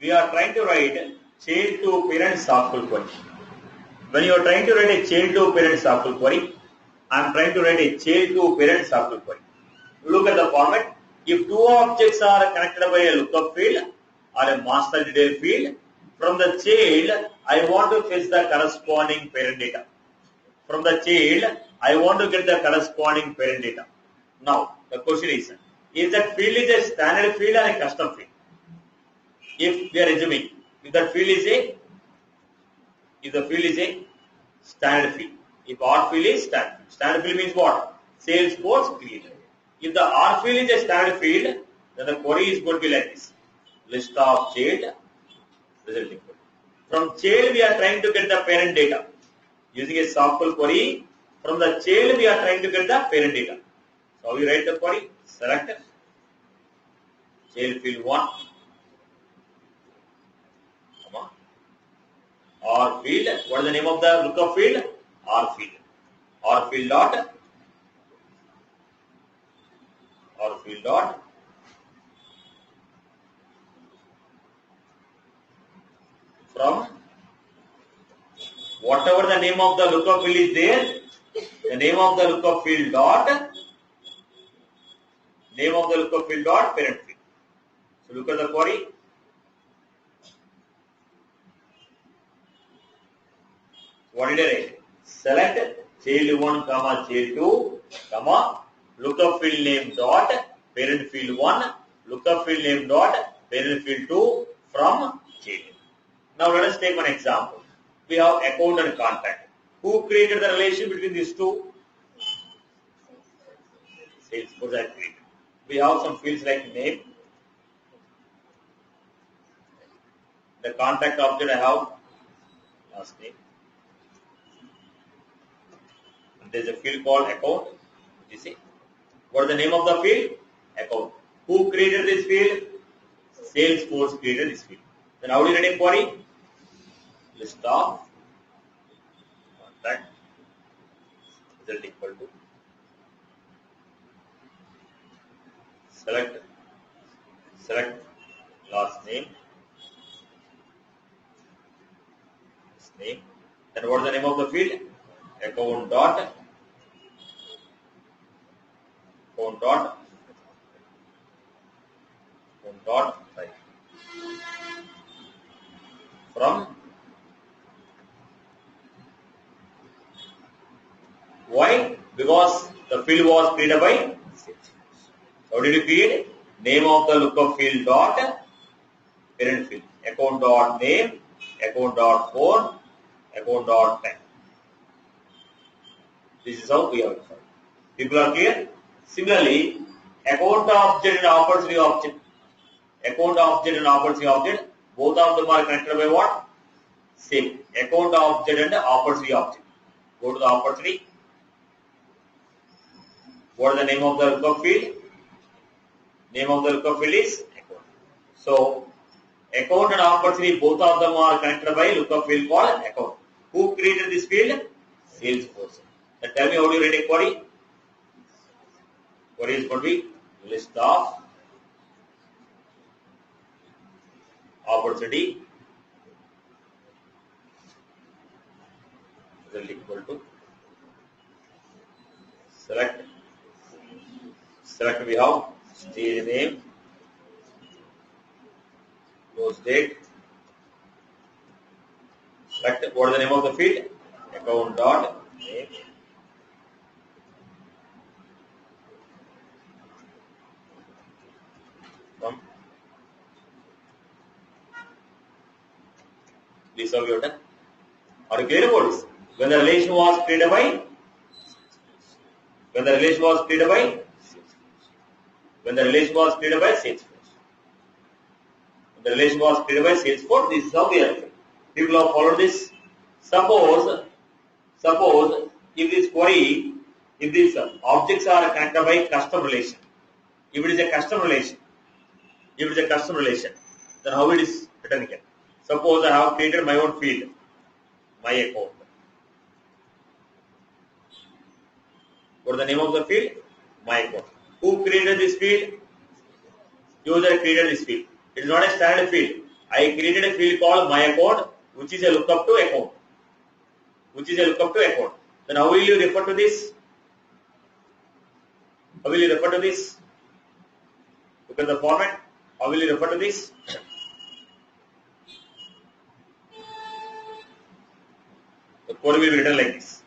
we are trying to write child to parent SQL query. When you are trying to write a child to parent SQL query, I am trying to write a child to parent SQL query. Look at the format. If two objects are connected by a lookup field or a master detail field, from the child, I want to fetch the corresponding parent data. From the child, I want to get the corresponding parent data. Now, the question is that field is a standard field or a custom field? If we are assuming, if the field is a standard field. If R field is standard field. Standard field means what? Salesforce created. If the R field is a standard field, then the query is going to be like this. List of child, resulting query. From child, we are trying to get the parent data. Using a SQL query, from the child, we are trying to get the parent data. So, we write the query, select child field 1, R field. What is the name of the lookup field? R field. R field dot from whatever the name of the lookup field is there, the name of the lookup field dot parent field. So look at the query. What did I write? Select child 1, child 2, lookup field name dot parent field 1, lookup field name dot parent field 2 from child. Now let us take one example. We have account and contact. Who created the relation between these two? Salesforce has created. We have some fields like name. The contact object I have last name. There is a field called account. You see, what is the name of the field? Account. Who created this field? Salesforce created this field. Then how do you write a query? List of contact result equal to select last name, name. Then what is the name of the field? Account dot right. From why? Because the field was created by Salesforce. How did you create? Name of the lookup field dot parent field. Account dot name, account dot phone, account dot time. This is how we have it. People are clear? Similarly, account object and opportunity object. Account object and opportunity object, both of them are connected by what? Same. Account object and opportunity object. Go to the opportunity. What is the name of the lookup field? Name of the lookup field is account. So, account and opportunity, both of them are connected by lookup field called account. Who created this field? Salesforce. Then tell me how do you write a query? Query is going to be list of opportunity result equal to select we have stage name, close date, select what is the name of the field? Account dot name. This is how we have done. Are you clear about this? When the relation was created by Salesforce. This is how we are. People have followed this. Suppose if this query, if these objects are connected by custom relation, if it is a custom relation, then how it is written here? Suppose I have created my own field, my account. What is the name of the field? My account. Who created this field? User created this field. It is not a standard field. I created a field called my account, which is a lookup to account. Then how will you refer to this? Look at the format. How will you refer to this? The code will be written like this.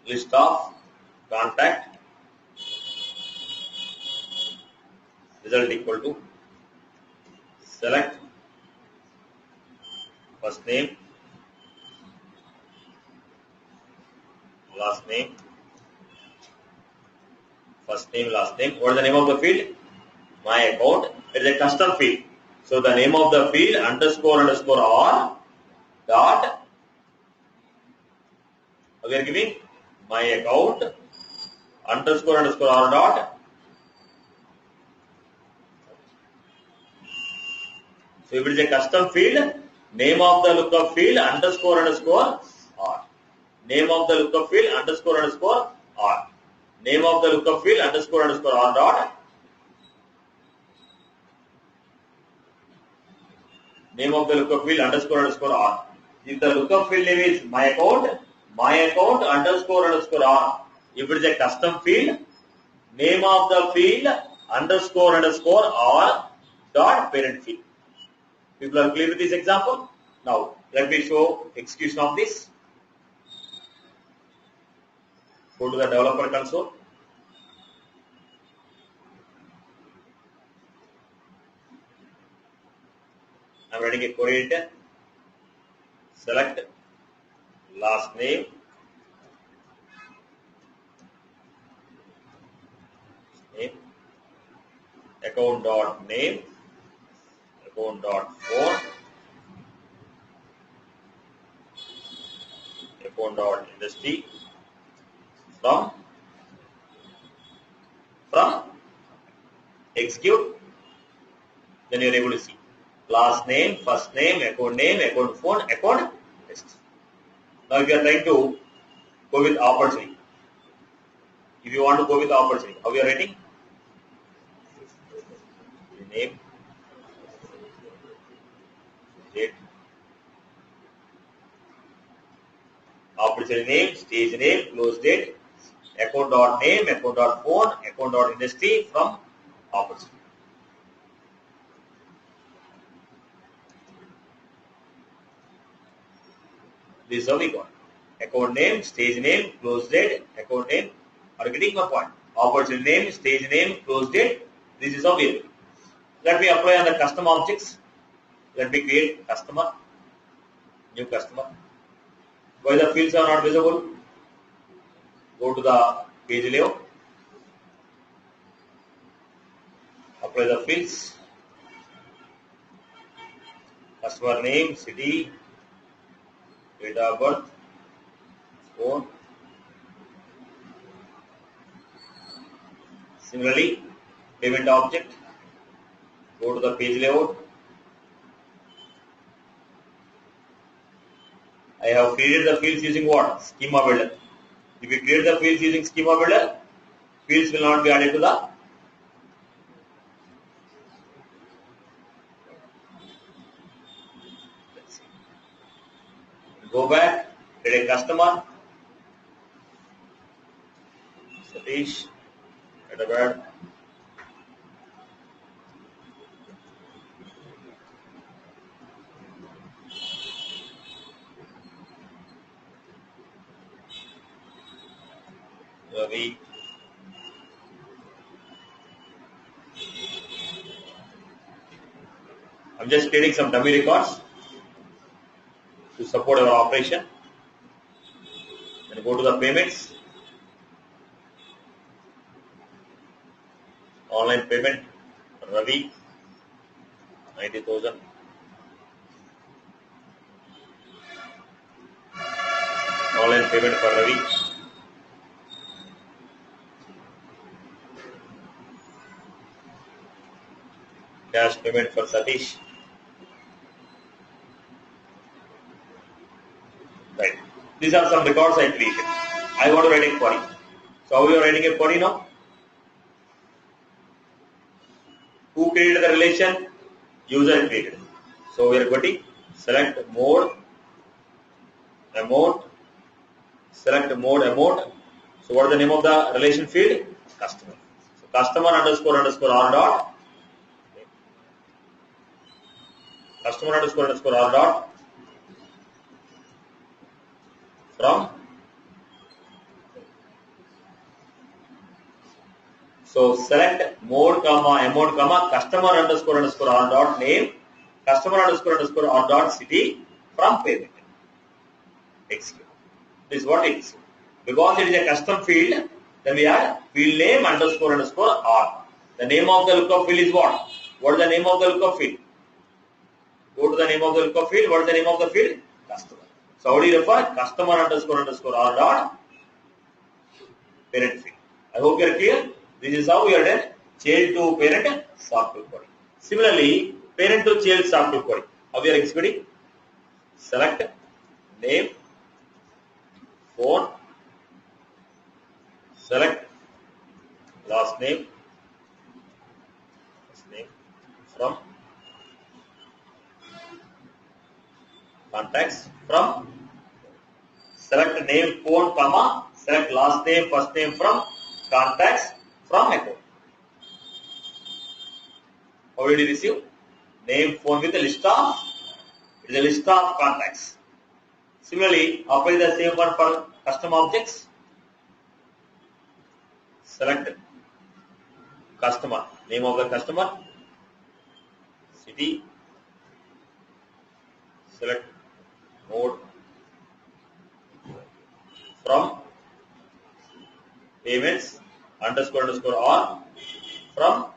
List of contact result equal to select first name, last name, first name, last name. What is the name of the field? My account. It is a custom field. So the name of the field underscore R dot. We are giving my account underscore R dot. So if it is a custom field, name of the lookup field underscore R. Name of the lookup field underscore R. Name of the lookup field underscore R dot. Name of the lookup field underscore R. If the lookup field name is my account underscore R. If it is a custom field, name of the field underscore R dot parent field. People are clear with this example? Now, let me show execution of this. Go to the developer console. I am writing a query editor. Select last name, account dot name, account dot phone, account dot industry, from execute. Then you are able to see last name, first name, account phone, account industry. Now if you are trying to go with opportunity, if you want to go with opportunity, how you are writing? Name, date, opportunity name, stage name, close date, account dot name, account dot phone, account dot industry from opportunity. This is how we got. Account name, stage name, close date, account name. Are you getting my point? Opportunity name, stage name, close date. This is how we do. Let me apply on the custom objects. Let me create customer, new customer. Why the fields are not visible? Go to the page layout. Apply the fields. Customer name, city, date of birth, phone. Similarly, payment object. Go to the page layout. I have created the fields using what? Schema builder. If you create the fields using schema builder, fields will not be added to the. Let's see. Go back, create a customer. Satish, Hyderabad. Ravi. I'm just creating some dummy records to support our operation. Then go to the payments. Online payment, Ravi, 90,000. Online payment for Ravi. Cash payment for Satish. Right. These are some records I created. I want to write a query. So how you are writing a query now? Who created the relation? User created. So we are going to select mode, amount, select mode, amount. So what is the name of the relation field? Customer. So customer underscore R dot. Customer underscore R dot from. So select mode comma amount comma customer underscore R dot name, customer underscore R dot city from payment. Execute. This is what it is. Because it is a custom field, then we add field name underscore R. The name of the lookup field is what? What is the name of the lookup field? Go to the name of the lookup field. What is the name of the field? Customer. So how do you refer? Customer underscore R dot parent field. I hope you are clear. This is how we are done child to parent SOC2 query. Similarly, parent to child SOC2 query. How we are executing? Select name, phone, select last name from contacts from select name, phone, comma, select last name, first name from contacts from account. How did you receive? Name, phone with a list of, it is a list of contacts. Similarly, apply the same one for custom objects. Select customer, name of the customer, city, select mode from payments underscore R from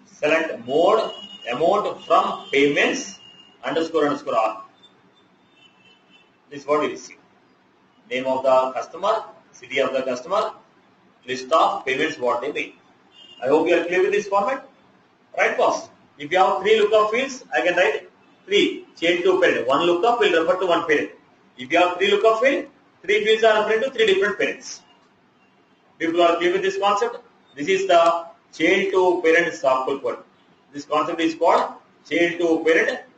select mode amount from payments underscore R. This is what we receive. Name of the customer, city of the customer, list of payments what they made. I hope you are clear with this format. Right, boss? If you have 3 lookup fields, I can write 3 chain to parent. 1 lookup will refer to 1 parent. If you have 3 lookup fields, 3 fields are referring to 3 different parents. People are clear with this concept? This is the chain to parent SOC2 query. This concept is called chain to parent